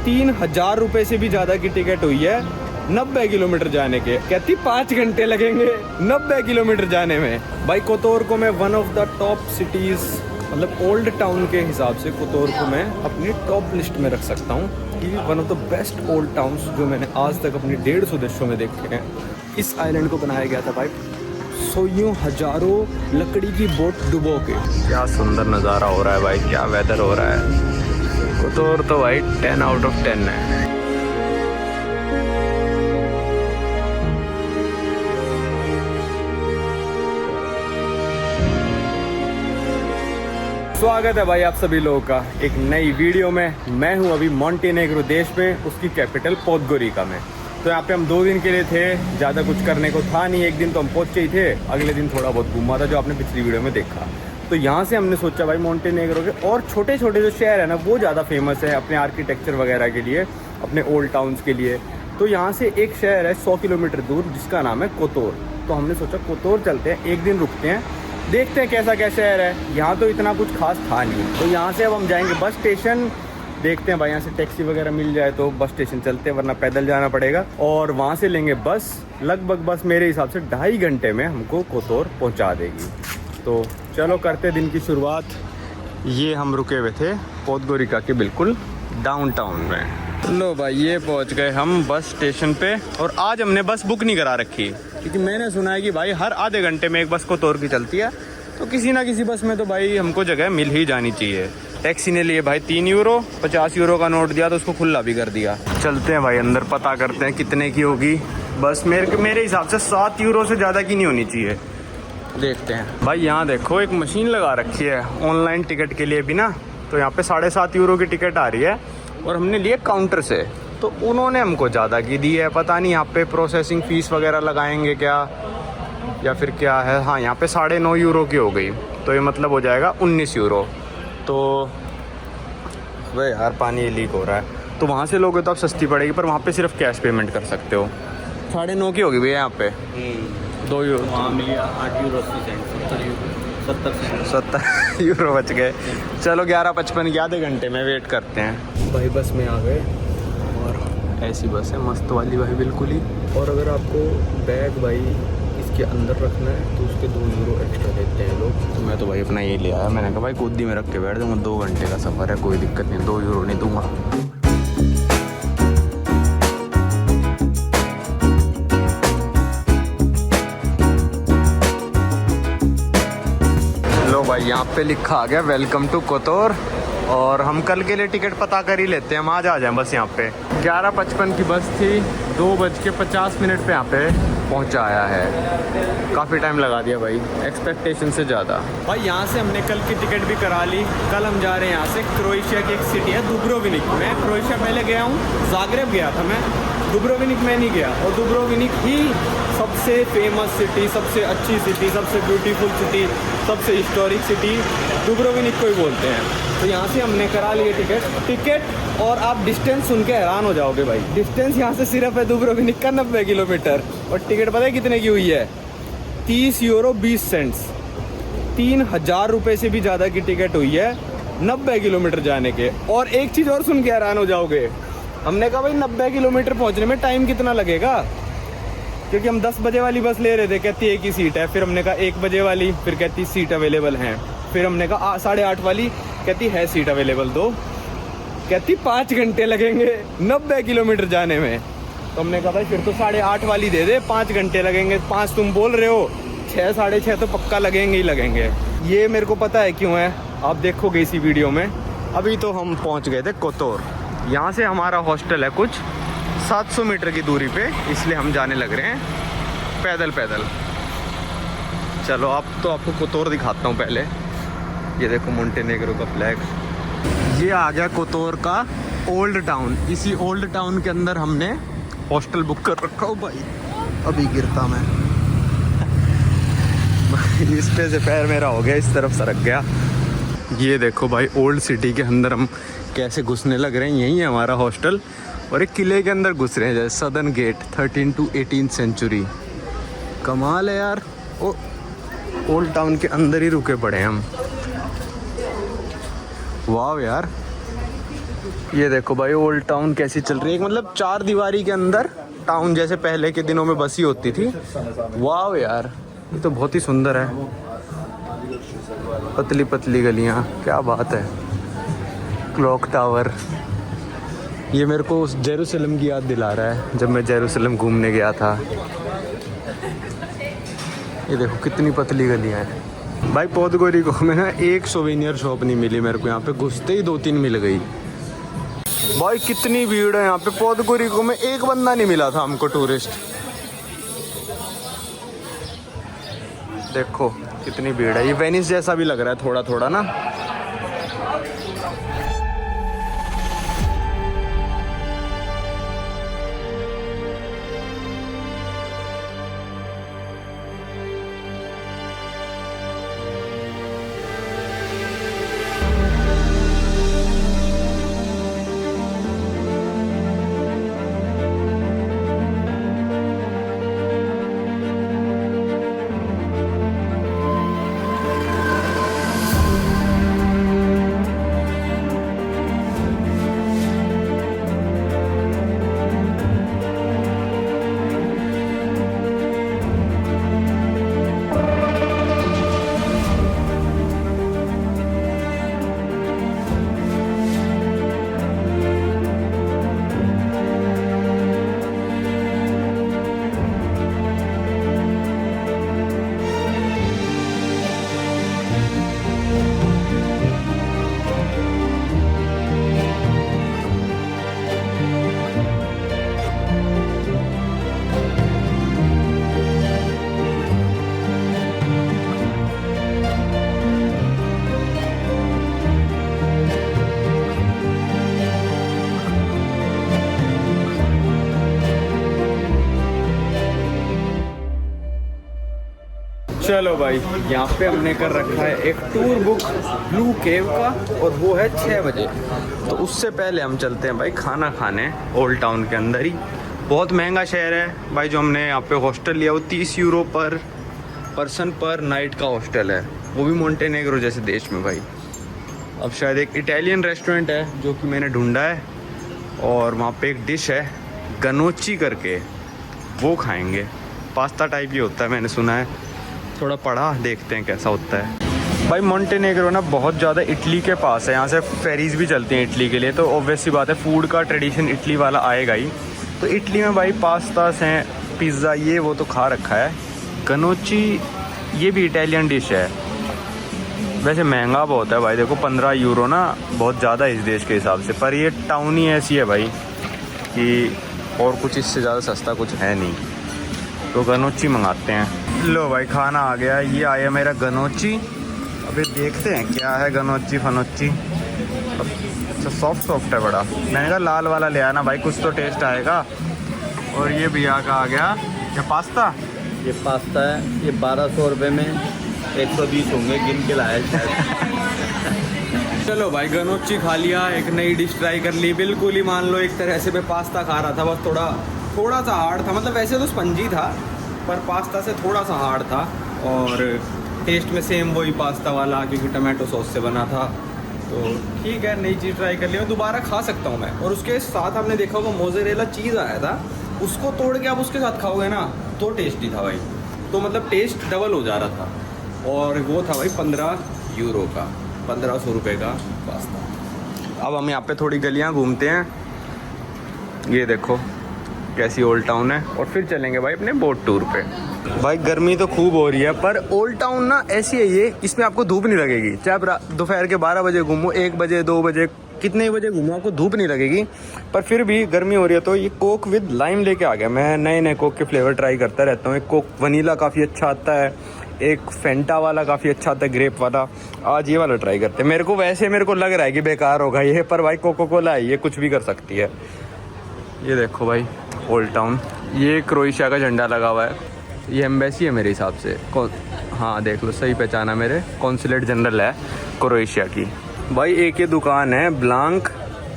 3,000 रुपए से भी ज्यादा की टिकट हुई है 90 किलोमीटर जाने के। कहती 5 घंटे लगेंगे 90 किलोमीटर जाने में। भाई कोतोर को मैं one of the top cities, मतलब ओल्ड टाउन के हिसाब से कोतोर को मैं अपनी टॉप लिस्ट में रख सकता हूँ कि one of the best old towns जो मैंने आज तक अपनी 150 देशों में देखे हैं। इस आइलैंड को बनाया गया था भाई यूं हजारों लकड़ी की बोट डुबो के। क्या सुंदर नज़ारा हो रहा है भाई, क्या वेदर हो रहा है। कोतोर तो भाई 10 आउट ऑफ 10 है। स्वागत है भाई आप सभी लोगों का एक नई वीडियो में। मैं हूं अभी मोंटेनेग्रो देश में, उसकी कैपिटल पोदगोरिका में। तो यहाँ पे हम 2 दिन के लिए थे, ज़्यादा कुछ करने को था नहीं। एक दिन तो हम पहुँचे ही थे, अगले दिन थोड़ा बहुत घूमा था जो आपने पिछली वीडियो में देखा। तो यहाँ से हमने सोचा भाई मोंटेनेग्रो के और छोटे छोटे जो शहर है ना वो ज़्यादा फेमस है अपने आर्किटेक्चर वगैरह के लिए, अपने ओल्ड टाउन्स के लिए। तो यहाँ से एक शहर है 100 किलोमीटर दूर जिसका नाम है कोतोर। तो हमने सोचा कोतोर चलते हैं, एक दिन रुकते हैं, देखते हैं कैसा क्या शहर है। यहाँ तो इतना कुछ खास था नहीं। तो यहाँ से अब हम जाएंगे बस स्टेशन, देखते हैं भाई यहाँ से टैक्सी वगैरह मिल जाए तो बस स्टेशन चलते हैं, वरना पैदल जाना पड़ेगा। और वहाँ से लेंगे बस, लगभग बस मेरे हिसाब से 2.5 घंटे में हमको कोतोर पहुँचा देगी। तो चलो करते दिन की शुरुआत। ये हम रुके हुए थे पोदगोरिका के बिल्कुल डाउनटाउन में। लो भाई ये पहुँच गए हम बस स्टेशन पे। और आज हमने बस बुक नहीं करा रखी क्योंकि मैंने सुना है कि भाई हर आधे घंटे में एक बस कोतोर की चलती है। तो किसी ना किसी बस में तो भाई हमको जगह मिल ही जानी चाहिए। टैक्सी ने लिए भाई 3 यूरो, 50 यूरो का नोट दिया तो उसको खुला भी कर दिया। चलते हैं भाई अंदर, पता करते हैं कितने की होगी बस। मेरे हिसाब से 7 यूरो से ज़्यादा की नहीं होनी चाहिए। देखते हैं भाई। यहाँ देखो एक मशीन लगा रखी है ऑनलाइन टिकट के लिए भी ना। तो यहाँ पे 7.5 यूरो की टिकट आ रही है और हमने लिए काउंटर से। तो उन्होंने हमको ज़्यादा की दी है, पता नहीं यहाँ पे प्रोसेसिंग फ़ीस वगैरह लगाएंगे क्या या फिर क्या है। हाँ यहाँ पे 9.5 यूरो की हो गई, तो ये मतलब हो जाएगा 19 यूरो। तो वह यार पानी लीक हो रहा है। तो वहाँ से लोगे तो आप सस्ती पड़ेगी, पर वहाँ पे सिर्फ कैश पेमेंट कर सकते हो। 9.5 की होगी भैया यहाँ पे। 2 यूरो वहाँ मिली 8 यूरो 70 यूरो बच गए। चलो 11:55 के आधे घंटे में वेट करते हैं। भाई बस में आ गए और ऐसी बस है मस्त वाली भाई बिल्कुल ही। और अगर आपको बैग भाई इसके अंदर रखना है तो उसके 2 यूरो एक्स्ट्रा देते हैं लोग। तो मैं तो भाई अपना ये ले आया। मैंने कहा भाई गोदी में रख के बैठ जाऊँगा, 2 घंटे का सफ़र है, कोई दिक्कत नहीं, 2 यूरो नहीं दूंगा। लो भाई यहाँ पे लिखा आ गया वेलकम टू कोतोर। और हम कल के लिए टिकट पता कर ही लेते हैं, हम आज आ जाएं बस यहाँ पे। 11:55 की बस थी, 2:50 पे यहाँ पे पहुँचाया है। काफ़ी टाइम लगा दिया भाई, एक्सपेक्टेशन से ज़्यादा। भाई यहाँ से हमने कल की टिकट भी करा ली। कल हम जा रहे हैं यहाँ से क्रोएशिया की एक सिटी है दुब्रोविनिक। मैं क्रोएशिया पहले गया हूँ, ज़ाग्रेब गया था मैं, दुब्रोविनिक में नहीं गया। और दुब्रोविनिक ही सबसे फेमस सिटी, सबसे अच्छी सिटी, सबसे ब्यूटीफुल सिटी, सबसे हिस्टोरिक सिटी दुब्रोविनिक को ही बोलते हैं। तो यहाँ से हमने करा लिए टिकट। और आप डिस्टेंस सुन के हैरान हो जाओगे भाई। डिस्टेंस यहाँ से सिर्फ है दुब्रोविनिक का 90 किलोमीटर। और टिकट पता है कितने की हुई है? 30 यूरो 20 सेंट्स। 3,000 रुपये से भी ज़्यादा की टिकट हुई है 90 किलोमीटर जाने के। और एक चीज़ और सुन के हैरान हो जाओगे। हमने कहा भाई 90 किलोमीटर पहुँचने में टाइम कितना लगेगा, क्योंकि हम 10 बजे वाली बस ले रहे थे, कहती 1 ही सीट है। फिर हमने कहा 1 बजे वाली, फिर कहती सीट अवेलेबल हैं। फिर हमने कहा 8:30 वाली, कहती है सीट अवेलेबल 2, कहती 5 घंटे लगेंगे 90 किलोमीटर जाने में। तो हमने कहा भाई फिर तो 8:30 वाली दे दे, 5 घंटे लगेंगे। 5 तुम बोल रहे हो, 6 साढ़े 6 तो पक्का लगेंगे ही लगेंगे। ये मेरे को पता है क्यों है, आप देखोगे इसी वीडियो में। अभी तो हम पहुँच गए थे कोतोर। यहाँ से हमारा हॉस्टल है कुछ 700 मीटर की दूरी पे, इसलिए हम जाने लग रहे हैं पैदल। चलो अब तो आपको कोतोर दिखाता हूँ पहले। ये देखो मोंटेनेग्रो का फ्लैग। ये आ गया कोतोर का ओल्ड टाउन। इसी ओल्ड टाउन के अंदर हमने हॉस्टल बुक कर रखा हो भाई। अभी गिरता मैं इस पे से पैर मेरा हो गया, इस तरफ सरक गया। ये देखो भाई ओल्ड सिटी के अंदर हम कैसे घुसने लग रहे हैं। यही है हमारा हॉस्टल और एक किले के अंदर घुस रहे हैं, जैसे सदर्न गेट 13 to 18 सेंचुरी। कमाल है यार। ओ ओल्ड टाउन के अंदर ही रुके पड़े हम। वाह यार, ये देखो भाई ओल्ड टाउन कैसी चल रही है, मतलब 4 दीवारी के अंदर टाउन जैसे पहले के दिनों में बसी होती थी। वाह यार, ये तो बहुत ही सुंदर है। पतली पतली गलियां, क्या बात है। क्लॉक टावर, ये मेरे को उस जेरूसलम की याद दिला रहा है जब मैं जेरूसलम घूमने गया था। ये देखो कितनी पतली गलियां हैं भाई। पोदगोरिको में ना एक सोवेनियर शॉप नहीं मिली मेरे को, यहाँ पे घुसते ही 2-3 मिल गई। भाई कितनी भीड़ है यहाँ पे। पोदगोरिको में एक बंदा नहीं मिला था हमको टूरिस्ट। देखो कितनी भीड़ है। ये वेनिस जैसा भी लग रहा है थोड़ा थोड़ा ना। चलो भाई, यहाँ पे हमने कर रखा है एक टूर बुक ब्लू केव का, और वो है 6 बजे। तो उससे पहले हम चलते हैं भाई खाना खाने ओल्ड टाउन के अंदर ही। बहुत महंगा शहर है भाई। जो हमने यहाँ पे हॉस्टल लिया वो 30 यूरो पर पर्सन पर नाइट का हॉस्टल है, वो भी मोंटेनेग्रो जैसे देश में भाई। अब शायद एक इटालियन रेस्टोरेंट है जो कि मैंने ढूंढा है, और वहाँ पे एक डिश है गनोची करके, वो खाएंगे। पास्ता टाइप ही होता है मैंने सुना है, थोड़ा पढ़ा, देखते हैं कैसा होता है। भाई मोंटेनेग्रो ना बहुत ज़्यादा इटली के पास है, यहाँ से फेरीज भी चलती हैं इटली के लिए, तो ऑब्वियस सी बात है फूड का ट्रेडिशन इटली वाला आएगा ही। तो इटली में भाई पास्तास हैं, पिज़्ज़ा, ये वो तो खा रखा है। गनोची ये भी इटालियन डिश है, वैसे महंगा बहुत है भाई। देखो 15 यूरो ना बहुत ज़्यादा है इस देश के हिसाब से, पर ये टाउन ही ऐसी है भाई कि और कुछ इससे ज़्यादा सस्ता कुछ है नहीं। तो गनोची मंगाते हैं। लो भाई खाना आ गया, ये आया मेरा गनोची। अभी देखते हैं क्या है गनोची फनोची। अच्छा सॉफ्ट है बड़ा। मैंने कहा लाल वाला ले आना भाई, कुछ तो टेस्ट आएगा। और ये भैया का आ गया क्या पास्ता। ये पास्ता है, ये 1200 रुपये में 120 होंगे, गिन के लाए शायद। चलो भाई गनोची खा लिया, एक नई डिश ट्राई कर ली। बिल्कुल ही मान लो एक तरह से मैं पास्ता खा रहा था, बस थोड़ा सा हार्ड था। मतलब वैसे तो स्पंजी था, पर पास्ता से थोड़ा सा हार्ड था। और टेस्ट में सेम वही पास्ता वाला, क्योंकि टमाटो सॉस से बना था। तो ठीक है, नई चीज़ ट्राई कर लिया, मैं दोबारा खा सकता हूँ मैं। और उसके साथ आपने देखा होगा मोज़रेला चीज़ आया था, उसको तोड़ के आप उसके साथ खाओगे ना तो टेस्टी था भाई। तो मतलब टेस्ट डबल हो जा रहा था। और वो था भाई 15 यूरो का, 1500 रुपये का पास्ता। अब हम यहाँ पे थोड़ी गलियाँ घूमते हैं। ये देखो कैसी ओल्ड टाउन है, और फिर चलेंगे भाई अपने बोट टूर पे। भाई गर्मी तो खूब हो रही है, पर ओल्ड टाउन ना ऐसी है ये, इसमें आपको धूप नहीं लगेगी। चाहे आप दोपहर के 12 बजे घूमो, 1 बजे 2 बजे कितने बजे घूमो, आपको धूप नहीं लगेगी। पर फिर भी गर्मी हो रही है। तो ये कोक विद लाइम लेके आ गया। मैं नए नए कोक के फ्लेवर ट्राई करता रहता हूँ। एक कोक वनीला काफ़ी अच्छा आता है, एक फेंटा वाला काफ़ी अच्छा आता है, ग्रेप वाला। आज ये वाला ट्राई करते हैं। मेरे को लग रहा है कि बेकार होगा ये, पर भाई कोको कोला है, ये कुछ भी कर सकती है। ये देखो भाई ओल्ड टाउन, ये क्रोएशिया का झंडा लगा हुआ है। ये एम्बेसी है मेरे हिसाब से। हाँ देख लो, सही पहचाना, मेरे कॉन्सुलेट जनरल है क्रोएशिया की। भाई एक ये दुकान है ब्लांक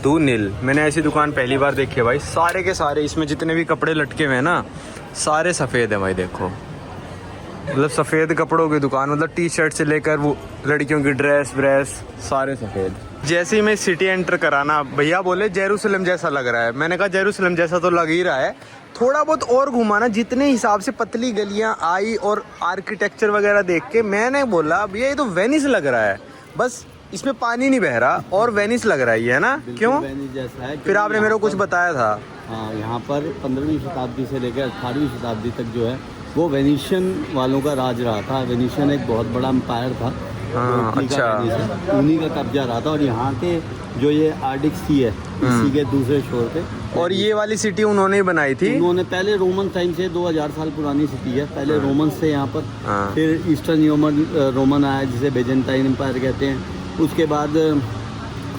दू नील, मैंने ऐसी दुकान पहली बार देखी है भाई। सारे के सारे इसमें जितने भी कपड़े लटके हुए हैं ना, सारे सफ़ेद हैं भाई। देखो मतलब सफ़ेद कपड़ों की दुकान, मतलब टी शर्ट से लेकर वो लड़कियों की ड्रेस व्रेस सारे सफ़ेद। जैसे ही मैं सिटी एंटर कराना भैया बोले जेरूसलम जैसा लग रहा है। मैंने कहा जेरूसलम जैसा तो लग ही रहा है, थोड़ा बहुत और घुमाना। जितने हिसाब से पतली गलियां आई और आर्किटेक्चर वगैरह देख के मैंने बोला भैया ये तो वेनिस लग रहा है, बस इसमें पानी नहीं बह रहा और वेनिस लग रहा है, ये है ना? क्यों? वेनिस जैसा है। फिर आपने मेरे को कुछ बताया था। हाँ, यहाँ पर 15वीं शताब्दी से लेकर 18वीं शताब्दी तक जो है वो वेनिशियन वालों का राज रहा था। वेनिशियन एक बहुत बड़ा एम्पायर था। हाँ, अच्छा। उन्हीं का कब्जा रहा था। और यहाँ के जो ये आर्डिक सी है इसी के दूसरे छोर पे, और ये वाली सिटी उन्होंने ही बनाई थी। उन्होंने पहले रोमन टाइम से 2000 साल पुरानी सिटी है। पहले रोमन से यहाँ पर, हाँ। फिर ईस्टर्न रोमन आया जिसे बेजेंटाइन एम्पायर कहते हैं। उसके बाद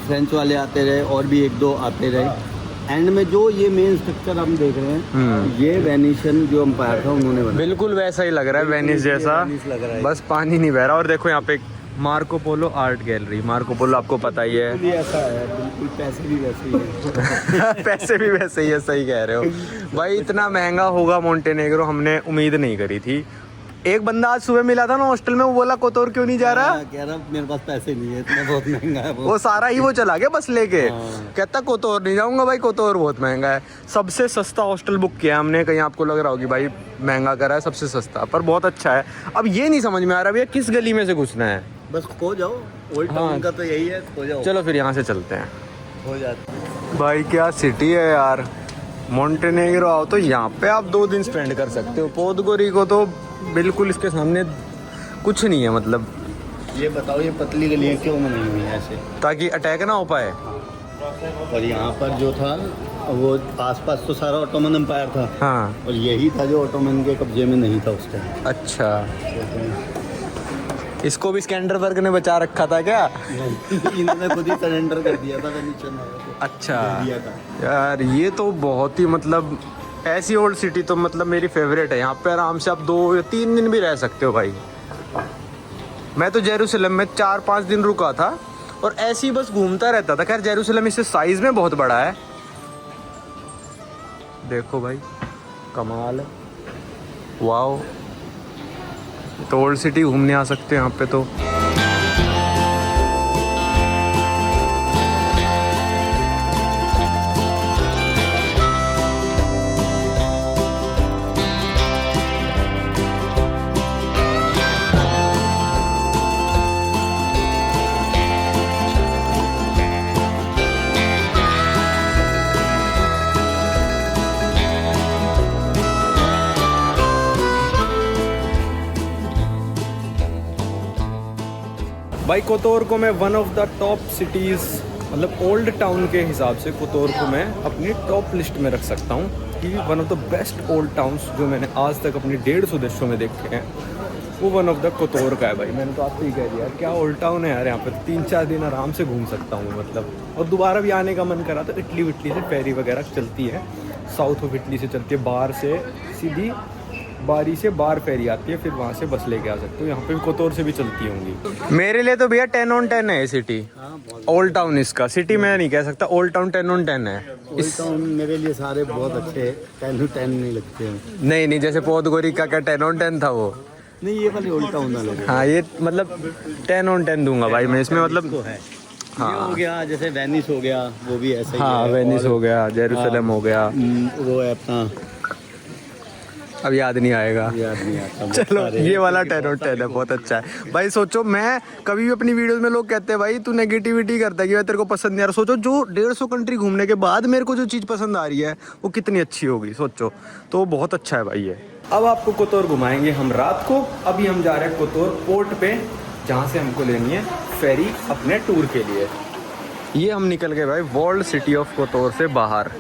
फ्रेंच वाले आते रहे और भी एक दो आते रहे। एंड में जो ये मेन स्ट्रक्चर हम देख रहे हैं ये वेनिशियन जो एम्पायर था उन्होंने बनाया। बिल्कुल वैसा ही लग रहा है, वेनिस जैसा, लग रहा है। बस पानी नहीं बह रहा। और देखो यहाँ पे Marco Polo art gallery. Marco Polo आपको पता ही है। बिल्कुल ऐसा है, बिल्कुल पैसे भी वैसे ही हैं। पैसे भी वैसे ही है, सही कह रहे हो भाई। इतना महंगा होगा मोंटेनेग्रो हमने उम्मीद नहीं करी थी। एक बंदा आज सुबह मिला था ना हॉस्टल में, वो बोला कोतोर क्यों नहीं जा रहा? कह रहा मेरे पास पैसे नहीं है, इतना बहुत महंगा है वो सारा ही वो चला गया बस लेके। कहता कोतोर नहीं जाऊंगा भाई, कोतोर बहुत महंगा है। सबसे सस्ता हॉस्टल बुक किया हमने। कहीं आपको लग रहा होगी भाई महंगा करा है, सबसे सस्ता, पर बहुत अच्छा है। अब ये नहीं समझ में आ रहा भैया किस गली में से घुसना है। बस खो जाओ, ओल्ड टाउन का तो यही है, खो जाओ। चलो फिर यहाँ से चलते हैं। हो जाता भाई क्या सिटी है यार। मोंटेनेग्रो आओ तो यहाँ पे आप 2 दिन स्पेंड कर सकते हो। पोदगोरी तो बिल्कुल इसके सामने कुछ नहीं है। मतलब ये बताओ ये पतली गलियाँ क्यों बनाई हुई है ऐसे? ताकि अटैक ना हो पाए। और यहाँ पर जो था वो आसपास तो सारा ऑटोमन एम्पायर था। हाँ, और यही था जो ऑटोमन के कब्जे में नहीं था उस टाइम। अच्छा। इसको भी स्कैंडरबर्ग ने बचा रखा था क्या? इन्होंने खुद ही सरेंडर कर दिया था वेनिशियन को। अच्छा दिया था। यार ये तो बहुत ही मतलब ऐसी ओल्ड सिटी तो मतलब मेरी फेवरेट है। यहाँ पे आराम से आप 2 या 3 दिन भी रह सकते हो भाई। मैं तो जेरूसलम में 4-5 दिन रुका था और ऐसे ही बस घूमता रहता था। खैर जेरूसलम इससे साइज में बहुत बड़ा है। देखो भाई कमाल है, वाओ। तो ओल्ड सिटी घूमने आ सकते हैं यहाँ पे तो। भाई कोतोर को मैं one of the top cities मतलब ओल्ड टाउन के हिसाब से कोतोर को मैं अपनी टॉप लिस्ट में रख सकता हूँ कि one of the best old towns जो मैंने आज तक अपनी 150 देशों में देखे हैं वो वन ऑफ द कोतोर का है भाई। मैंने तो आपको ही कह दिया क्या ओल्ड टाउन है यार। यहाँ पर 3-4 दिन आराम से घूम सकता हूँ मतलब। और दोबारा भी आने का मन करा तो इटली विटली से फेरी वगैरह चलती है, साउथ ऑफ इटली से चलती है, बाहर से सीधी बारी से बार फेरी आती है, फिर वहाँ से बस लेके आ सकते हो। यहाँ पे भी कोतोर से भी चलती होंगी। मेरे लिए तो भैया 10 on 10 है ये सिटी। ओल्ड टाउन इसका सिटी मैं नहीं कह सकता, ओल्ड टाउन 10 on 10 है। ओल्ड टाउन मेरे लिए सारे बहुत अच्छे हैं, 10 on 10 नहीं लगते हैं। नहीं जैसे पोदगोरी का क्या 10 on 10 था वो। नहीं ये वाले ओल्ड टाउन वाले। हाँ ये मतलब 10 on 10 दूंगा भाई मैं इसमें मतलब। तो है हाँ ये हो गया, जैसे वेनिस हो गया वो भी ऐसा ही हाँ है। वेनिस हो गया, जेरूसलम हो गया, वो है अपना अब याद नहीं आएगा। याद नहीं आता। चलो ये वाला 10 on 10 है, बहुत अच्छा है भाई। सोचो मैं कभी भी अपनी वीडियोस में लोग कहते हैं भाई तू नेगेटिविटी करता है कि भाई तेरे को पसंद नहीं आ रहा। सोचो जो 150 कंट्री घूमने के बाद मेरे को जो चीज़ पसंद आ रही है वो कितनी अच्छी होगी सोचो। तो वो बहुत अच्छा है भाई ये। अब आपको कोतोर घुमाएंगे हम रात को। अभी हम जा रहे हैं कोतोर पोर्ट पे जहाँ से हमको लेनी है फेरी अपने टूर के लिए। ये हम निकल गए भाई वर्ल्ड सिटी ऑफ कोतोर से बाहर।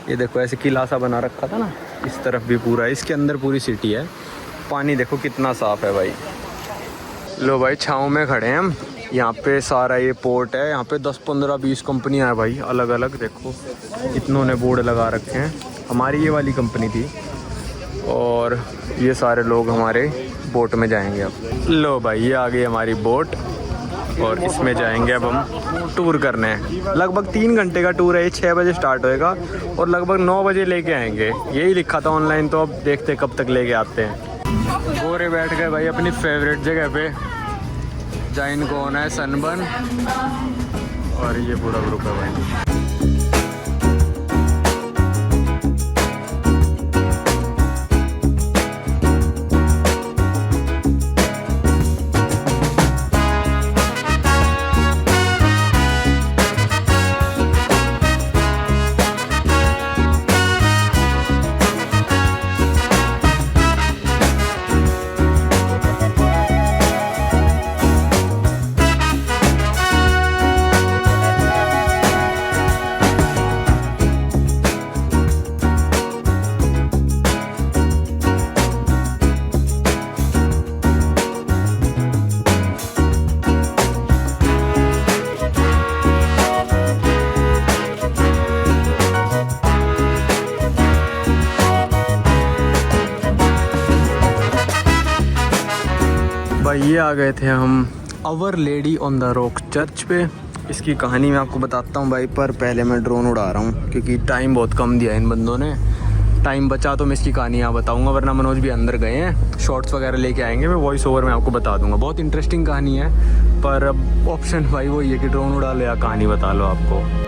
ये देखो ऐसे किला सा बना रखा था ना, इस तरफ भी पूरा, इसके अंदर पूरी सिटी है। पानी देखो कितना साफ़ है भाई। लो भाई छाँव में खड़े हैं हम। यहाँ पे सारा ये पोर्ट है। यहाँ पे 10, 15, 20 कंपनियाँ हैं भाई अलग अलग। देखो इतनों ने बोर्ड लगा रखे हैं। हमारी ये वाली कंपनी थी और ये सारे लोग हमारे बोट में जाएंगे अब। लो भाई ये आ गई हमारी बोट और इसमें जाएंगे अब हम टूर करने। लगभग 3 घंटे का टूर है। ये 6 बजे स्टार्ट होएगा और लगभग 9 बजे लेके आएंगे। यही लिखा था ऑनलाइन, तो अब देखते कब तक लेके आते हैं। गोरे बैठ गए भाई अपनी फेवरेट जगह पे, जहाँ इनको होना है सनबर्न, और ये पूरा ग्रुप है भाई। भाई ये आ गए थे हम our lady on the rock church पे। इसकी कहानी मैं आपको बताता हूँ भाई, पर पहले मैं ड्रोन उड़ा रहा हूँ क्योंकि टाइम बहुत कम दिया इन बंदों ने। टाइम बचा तो मैं इसकी कहानी यहाँ बताऊँगा, वरना मनोज भी अंदर गए हैं, शॉर्ट्स वगैरह लेके आएंगे, मैं वॉइस ओवर में आपको बता दूँगा। बहुत इंटरेस्टिंग कहानी है, पर अब ऑप्शन भाई वही है कि ड्रोन उड़ा लो या कहानी बता लो आपको।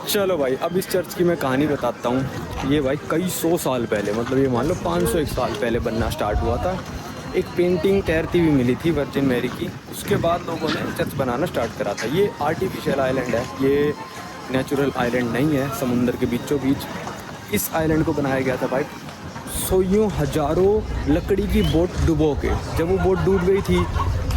चलो भाई, अब इस चर्च की मैं कहानी बताता हूँ। ये भाई कई सौ साल पहले, मतलब ये मान लो 501 साल पहले बनना स्टार्ट हुआ था। एक पेंटिंग तैरती हुई मिली थी वर्जिन मैरी की, उसके बाद लोगों ने चर्च बनाना स्टार्ट करा था। ये आर्टिफिशियल आइलैंड है, ये नेचुरल आइलैंड नहीं है, समुंदर के बीचों बीच इस आइलैंड को बनाया गया था भाई। सौ यूँ हज़ारों लकड़ी की बोट डुबो के, जब वो बोट डूब गई थी,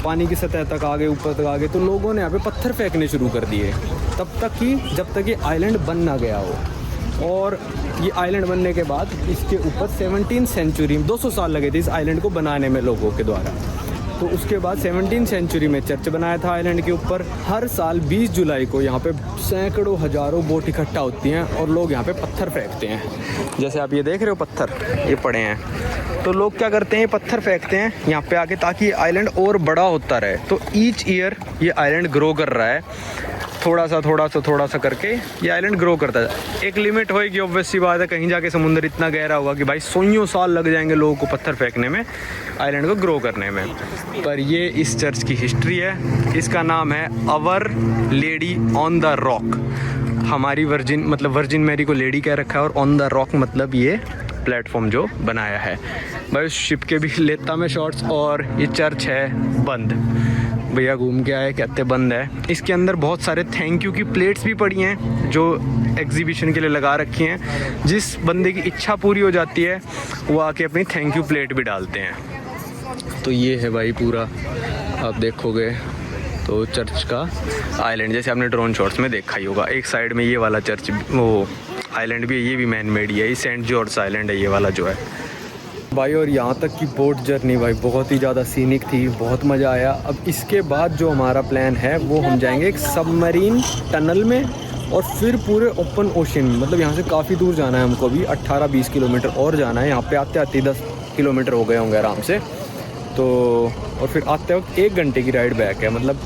पानी की सतह तक आ गए, ऊपर तक आ गए, तो लोगों ने यहाँ पे पत्थर फेंकने शुरू कर दिए, तब तक कि जब तक ये आइलैंड बन ना गया हो। और ये आइलैंड बनने के बाद इसके ऊपर 17th सेंचुरी में 200 साल लगे थे इस आइलैंड को बनाने में लोगों के द्वारा। तो उसके बाद 17th सेंचुरी में चर्च बनाया था आइलैंड के ऊपर। हर साल 20 जुलाई को यहाँ पे सैकड़ों हज़ारों बोट इकट्ठा होती हैं और लोग यहाँ पे पत्थर फेंकते हैं। जैसे आप ये देख रहे हो पत्थर ये पड़े हैं, तो लोग क्या करते हैं, ये पत्थर फेंकते हैं यहाँ पे आके, ताकि ये आइलैंड और बड़ा होता रहे। तो ईच ईयर ये आइलैंड ग्रो कर रहा है, थोड़ा सा करके ये आइलैंड ग्रो करता है। एक लिमिट होएगी, ऑब्वियस सी बात है, कहीं जाके समुंदर इतना गहरा होगा कि भाई 100 साल लग जाएंगे लोगों को पत्थर फेंकने में, आइलैंड को ग्रो करने में। पर ये इस चर्च की हिस्ट्री है। इसका नाम है our lady on the rock. हमारी वर्जिन मैरी को लेडी कह रखा है, और ऑन द रॉक मतलब ये प्लेटफॉर्म जो बनाया है भाई। उस शिप के भी लेता मैं शॉट्स। और ये चर्च है बंद, भैया घूम के आए, कहते बंद है। इसके अंदर बहुत सारे थैंक यू की प्लेट्स भी पड़ी हैं जो एग्जीबिशन के लिए लगा रखी हैं। जिस बंदे की इच्छा पूरी हो जाती है वो आके अपनी थैंक यू प्लेट भी डालते हैं। तो ये है भाई पूरा, आप देखोगे तो चर्च का आइलैंड, जैसे आपने ड्रोन शॉट्स में देखा ही होगा। एक साइड में ये वाला चर्च, वो आइलैंड भी है, ये भी मैन मेड ही है, ये सेंट जॉर्ज आइलैंड है ये वाला जो है भाई। और यहाँ तक की बोट जर्नी भाई बहुत ही ज़्यादा सीनिक थी, बहुत मज़ा आया। अब इसके बाद जो हमारा प्लान है वो हम जाएंगे एक सबमरीन टनल में, और फिर पूरे ओपन ओशन, मतलब यहाँ से काफ़ी दूर जाना है हमको, भी 18-20 किलोमीटर और जाना है। यहाँ पे आते आते 10 किलोमीटर हो गए होंगे आराम से। तो और फिर आते वक्त 1 घंटे की राइड बैक है, मतलब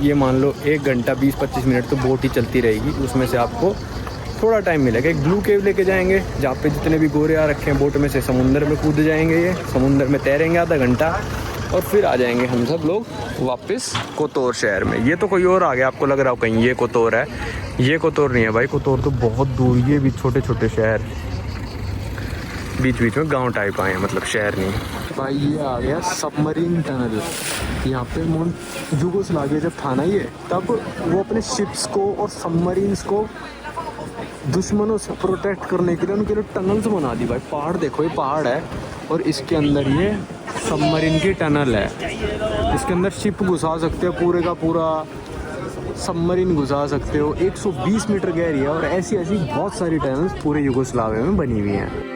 ये मान लो 1 घंटा 20-25 मिनट तो बोट ही चलती रहेगी। उसमें से आपको थोड़ा टाइम मिलेगा। एक ब्लू केव लेके जाएंगे जहाँ पे जितने भी गोरे आ रखे हैं बोट में से समुंदर में कूद जाएंगे, ये समुंदर में तैरेंगे आधा घंटा, और फिर आ जाएंगे हम सब लोग वापस कोतोर शहर में। ये तो कोई और आ गया, आपको लग रहा हो कहीं ये कोतोर है, ये कोतोर नहीं है भाई। कोतोर तो बहुत दूर, ये भी छोटे छोटे शहर बीच बीच में गांव टाइप आए हैं, मतलब शहर नहीं भाई। ये आ गया सबमरीन टनल। यहाँ पे यूगोस्लाविया जब था ना ये, तब वो अपने शिप्स को और सबमरीन्स को दुश्मनों से प्रोटेक्ट करने के लिए उनके लिए टनल्स बना दी भाई। पहाड़ देखो, ये पहाड़ है और इसके अंदर ये सबमरीन की टनल है। इसके अंदर शिप घुसा सकते हो, पूरे का पूरा सबमरीन घुसा सकते हो। 120 मीटर गहरी है और ऐसी ऐसी बहुत सारी टनल्स पूरे युगोस्लाविया में बनी हुई हैं।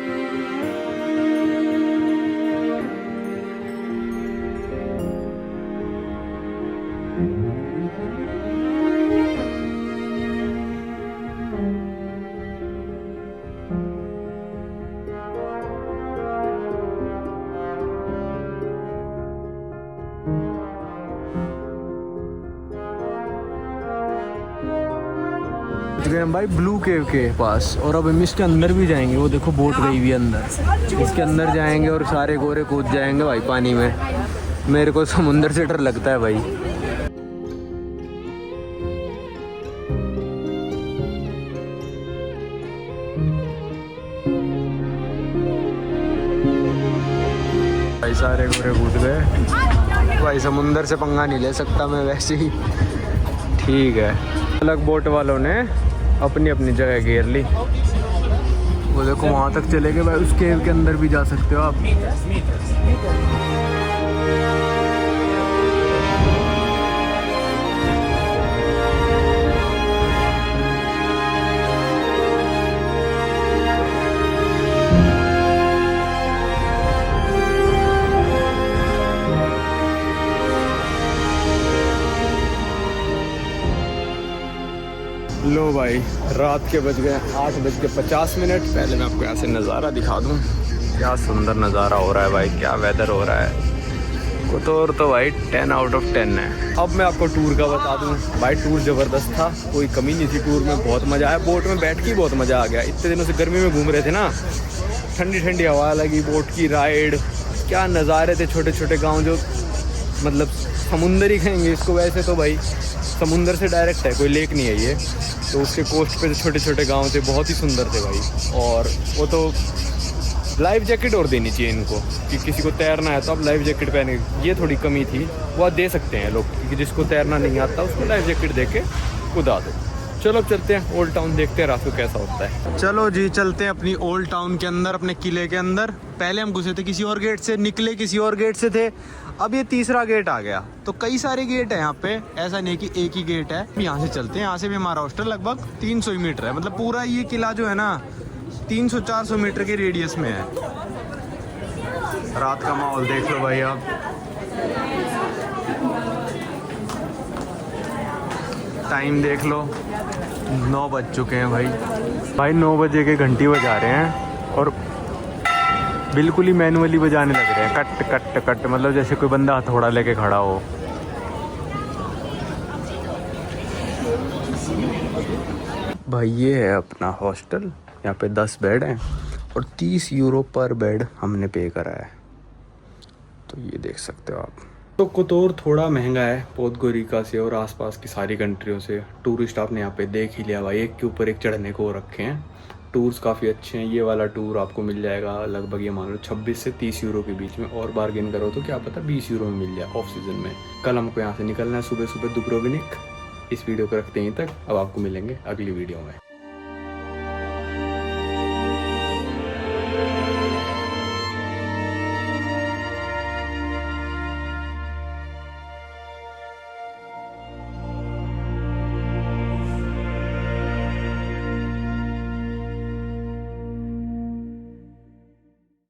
गए हम भाई ब्लू केव के पास और अब हम इसके अंदर भी जाएंगे। वो देखो बोट गई हुई है अंदर, इसके अंदर जाएंगे और सारे गोरे कूद जाएंगे भाई पानी में। मेरे को समुंदर से डर लगता है भाई। भाई सारे गोरे कूद गए भाई। समुंदर से पंगा नहीं ले सकता मैं वैसे ही, ठीक है। अलग बोट वालों ने अपनी अपनी जगह घेर ली। वो देखो वहाँ तक चले गए भाई, उस केव के अंदर भी जा सकते हो आप। लो भाई, रात के बज गए 8:50। पहले मैं आपको यहाँ से नज़ारा दिखा दूँ। क्या सुंदर नज़ारा हो रहा है भाई, क्या वेदर हो रहा है। कोतोर तो भाई 10 आउट ऑफ 10 है। अब मैं आपको टूर का बता दूँ भाई। टूर ज़बरदस्त था, कोई कमी नहीं थी टूर में। बहुत मज़ा आया, बोट में बैठ के बहुत मज़ा आ गया। इतने दिनों से गर्मी में घूम रहे थे ना, ठंडी ठंडी हवा लगी, बोट की राइड, क्या नज़ारे थे। छोटे छोटे गाँव जो मतलब समुंदर ही कहेंगे इसको वैसे तो भाई, समुंदर से डायरेक्ट है, कोई लेक नहीं है ये। तो उसके कोस्ट पे जो छोटे छोटे गांव थे बहुत ही सुंदर थे भाई। और वो तो लाइफ जैकेट और देनी चाहिए इनको कि किसी को तैरना है तो आप लाइफ जैकेट पहने। ये थोड़ी कमी थी, वो दे सकते हैं लोग, क्योंकि जिसको तैरना नहीं आता उसको लाइफ जैकेट दे के कूदा दो। चलो अब चलते हैं ओल्ड टाउन, देखते हैं रात कैसा होता है। चलो जी चलते हैं अपनी ओल्ड टाउन के अंदर, अपने किले के अंदर। पहले हम घुसे थे किसी और गेट से, निकले किसी और गेट से थे। अब ये तीसरा गेट आ गया। तो कई सारे गेट है यहाँ पे, ऐसा नहीं कि एक ही गेट है। यहाँ से चलते हैं, यहाँ से भी हमारा हॉस्टल लगभग 300 मीटर है। मतलब पूरा ये किला जो है ना 300-400 मीटर के रेडियस में है। रात का माहौल देख लो भाई आप। टाइम देख लो, 9 बज चुके हैं भाई 9 बजे के घंटी बजा रहे हैं और बिल्कुल ही मैनुअली बजाने लग रहे हैं। कट कट कट, मतलब जैसे कोई बंदा हथौड़ा लेके खड़ा हो। भाई ये है अपना हॉस्टल। यहाँ पे 10 बेड हैं और 30 यूरो पर बेड हमने पे करा है। तो ये देख सकते हो आप। तो कोतोर थोड़ा महंगा है पोदगोरिका से और आसपास की सारी कंट्रियों से। टूरिस्ट आपने यहाँ पे देख ही लिया भाई, एक के ऊपर एक चढ़ने को रखे हैं। टूर्स काफ़ी अच्छे हैं। ये वाला टूर आपको मिल जाएगा लगभग, ये मान लो 26 से 30 यूरो के बीच में, और बार्गेन करो तो क्या पता 20 यूरो में मिल जाए ऑफ सीजन में। कल हमको यहाँ से निकलना है सुबह सुबह दुब्रोविनिक। इस वीडियो को रखते यहीं तक, अब आपको मिलेंगे अगली वीडियो में।